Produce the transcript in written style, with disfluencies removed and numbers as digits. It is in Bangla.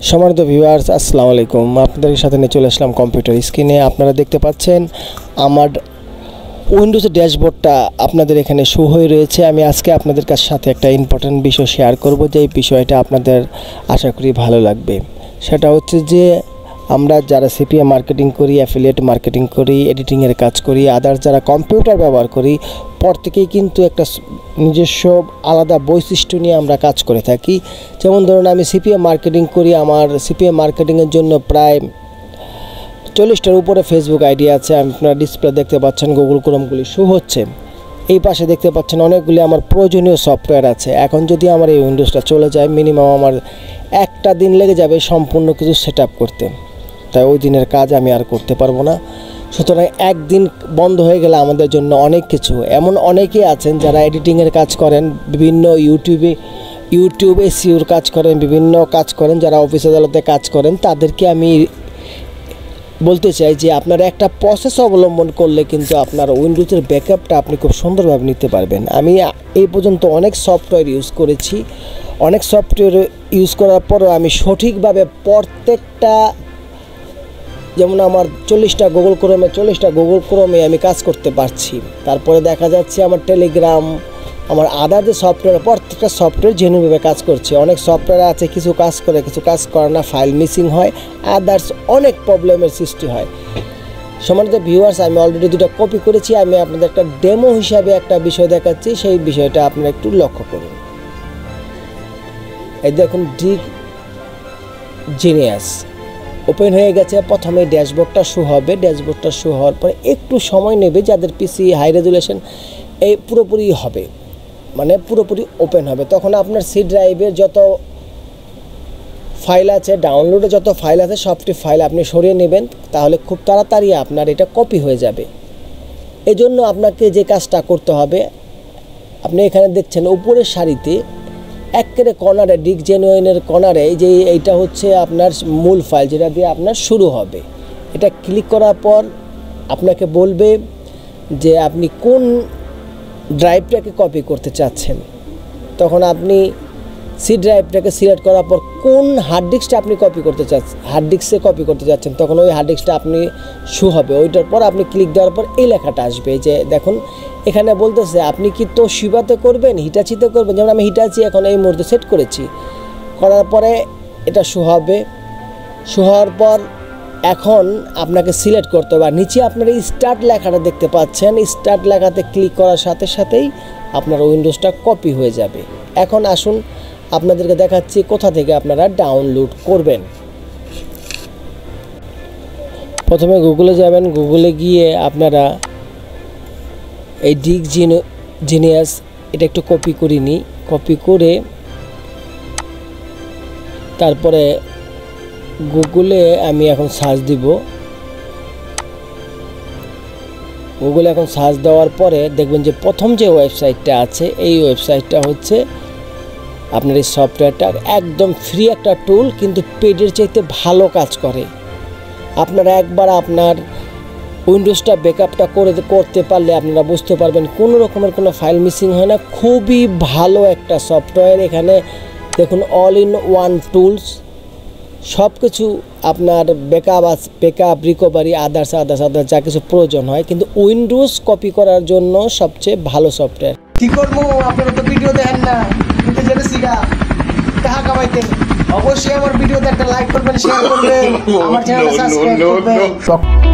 সম্মানিত ভিউয়ার্স, আসসালামু আলাইকুম। আপনাদের সাথে নিয়ে চলে আসলাম কম্পিউটার স্ক্রিনে। আপনারা দেখতে পাচ্ছেন আমার উইন্ডোজের ড্যাশবোর্ডটা আপনাদের এখানে শো হয়ে রয়েছে। আমি আজকে আপনাদের সাথে একটা ইম্পর্ট্যান্ট বিষয় শেয়ার করব, যে এই বিষয়টা আপনাদের আশা করি ভালো লাগবে। সেটা হচ্ছে যে আমরা যারা সিপিএ মার্কেটিং করি, অ্যাফিলিয়েট মার্কেটিং করি, এডিটিংয়ের কাজ করি, আদার্স যারা কম্পিউটার ব্যবহার করি, প্রত্যেকেই কিন্তু একটা নিজস্ব আলাদা বৈশিষ্ট্য নিয়ে আমরা কাজ করে থাকি। যেমন ধরুন, আমি সিপিএ মার্কেটিং করি। আমার সিপিএ মার্কেটিংয়ের জন্য প্রায় 40টার উপরে ফেসবুক আইডি আছে। আপনারা ডিসপ্লে দেখতে পাচ্ছেন, গুগল ক্রোমগুলি শো হচ্ছে। এই পাশে দেখতে পাচ্ছেন অনেকগুলি আমার প্রয়োজনীয় সফটওয়্যার আছে। এখন যদি আমার এই উইন্ডোজটা চলে যায়, মিনিমাম আমার একটা দিন লেগে যাবে সম্পূর্ণ কিছু সেট আপ করতে। তাই ওই দিনের কাজ আমি আর করতে পারবো না। সুতরাং একদিন বন্ধ হয়ে গেলে আমাদের জন্য অনেক কিছু, এমন অনেকেই আছেন যারা এডিটিংয়ের কাজ করেন, বিভিন্ন ইউটিউব এসইওর কাজ করেন, বিভিন্ন কাজ করেন, যারা অফিস আদালতে কাজ করেন, তাদেরকে আমি বলতে চাই যে আপনারা একটা প্রসেস অবলম্বন করলে কিন্তু আপনার উইন্ডোজের ব্যাকআপটা আপনি খুব সুন্দরভাবে নিতে পারবেন। আমি এই পর্যন্ত অনেক সফটওয়্যার ইউজ করেছি। অনেক সফটওয়্যার ইউজ করার পরও আমি সঠিকভাবে প্রত্যেকটা, যেমন আমার 40টা গুগল ক্রোমে আমি কাজ করতে পারছি। তারপরে দেখা যাচ্ছে আমার টেলিগ্রাম, আমার আদার যে সফটওয়্যার, প্রত্যেকটা সফটওয়্যার জেনুইনভাবে কাজ করছে। অনেক সফটওয়্যার আছে কিছু কাজ করে, কিছু কাজ করে না, ফাইল মিসিং হয়, আদার্স অনেক প্রবলেমের সৃষ্টি হয়। সম্মানিত ভিউয়ার্স, আমি অলরেডি 2টা কপি করেছি। আমি আপনাদের একটা ডেমো হিসাবে একটা বিষয় দেখাচ্ছি, সেই বিষয়টা আপনারা একটু লক্ষ্য করুন। এই দেখুন, ডিগ জিনিয়াস ওপেন হয়ে গেছে। প্রথমে ড্যাশবোর্ডটা শো হবে। ড্যাশবোর্ডটা শো হওয়ার পরে একটু সময় নেবে, যাদের পিসি হাই রেজুলেশন, এই পুরোপুরি হবে, মানে পুরোপুরি ওপেন হবে। তখন আপনার সি ড্রাইভের যত ফাইল আছে, ডাউনলোডে যত ফাইল আছে, সবটি ফাইল আপনি সরিয়ে নেবেন। তাহলে খুব তাড়াতাড়ি আপনার এটা কপি হয়ে যাবে। এজন্য আপনাকে যে কাজটা করতে হবে, আপনি এখানে দেখছেন উপরের সারিতে একেবারে কর্নারে, ডিগ জেনুইনের কর্নারে, যে এইটা হচ্ছে আপনার মূল ফাইল, যেটা দিয়ে আপনার শুরু হবে। এটা ক্লিক করার পর আপনাকে বলবে যে আপনি কোন ড্রাইভটাকে কপি করতে চাচ্ছেন। তখন আপনি সি ড্রাইভটাকে সিলেক্ট করার পর কোন হার্ড ডিস্কটা আপনি কপি করতে চাচ্ছেন, হার্ড ডিস্কে কপি করতে চাচ্ছেন, তখন ওই হার্ড ডিস্কটা আপনি শো হবে। ওইটার পর আপনি ক্লিক দেওয়ার পর এই লেখাটা আসবে, যে দেখুন এখানে বলতেছে আপনি কি তোশিবাতে করবেন, হিটাচিতে করবেন। যেমন আমি হিটাচি এখন এই মুহূর্তে সেট করেছি। করার পরে এটা শো হবে। শো হওয়ার পর এখন আপনাকে সিলেক্ট করতে হবে। আর নিচে আপনারা স্টার্ট লেখাটা দেখতে পাচ্ছেন। স্টার্ট লেখাতে ক্লিক করার সাথে সাথেই আপনার উইন্ডোজটা কপি হয়ে যাবে। এখন আসুন আপনাদেরকে দেখাচ্ছি কোথা থেকে আপনারা ডাউনলোড করবেন। প্রথমে গুগলে যাবেন। গুগলে গিয়ে আপনারা এই ডিগ জিনিয়াস এটা একটু কপি করে নিই। কপি করে তারপরে গুগলে আমি এখন সার্চ দিব। গুগলে এখন সার্চ দেওয়ার পরে দেখবেন যে প্রথম যে ওয়েবসাইটটা আছে, এই ওয়েবসাইটটা হচ্ছে আপনার এই সফটওয়্যারটা একদম ফ্রি একটা টুল, কিন্তু পেডের চাইতে ভালো কাজ করে। আপনারা একবার আপনার উইন্ডোজটা ব্যাকআপটা করতে পারলে আপনারা বুঝতে পারবেন কোনো রকমের কোনো ফাইল মিসিং হয় না। খুবই ভালো একটা সফটওয়্যার। এখানে দেখুন অল ইন ওয়ান টুলস, সব কিছু আপনার ব্যাকআপ রিকভারি, আদার্স যা কিছু প্রয়োজন হয়, কিন্তু উইন্ডোজ কপি করার জন্য সবচেয়ে ভালো সফটওয়্যার। কি করবো, আপনারা তো ভিডিও দেখেন না, কিন্তু জেনেছি টাকা কামাইতে। অবশ্যই আমার ভিডিওতে একটা লাইক করবেন, শেয়ার করবেন, আমার চ্যানেলটা সাবস্ক্রাইব করবেন।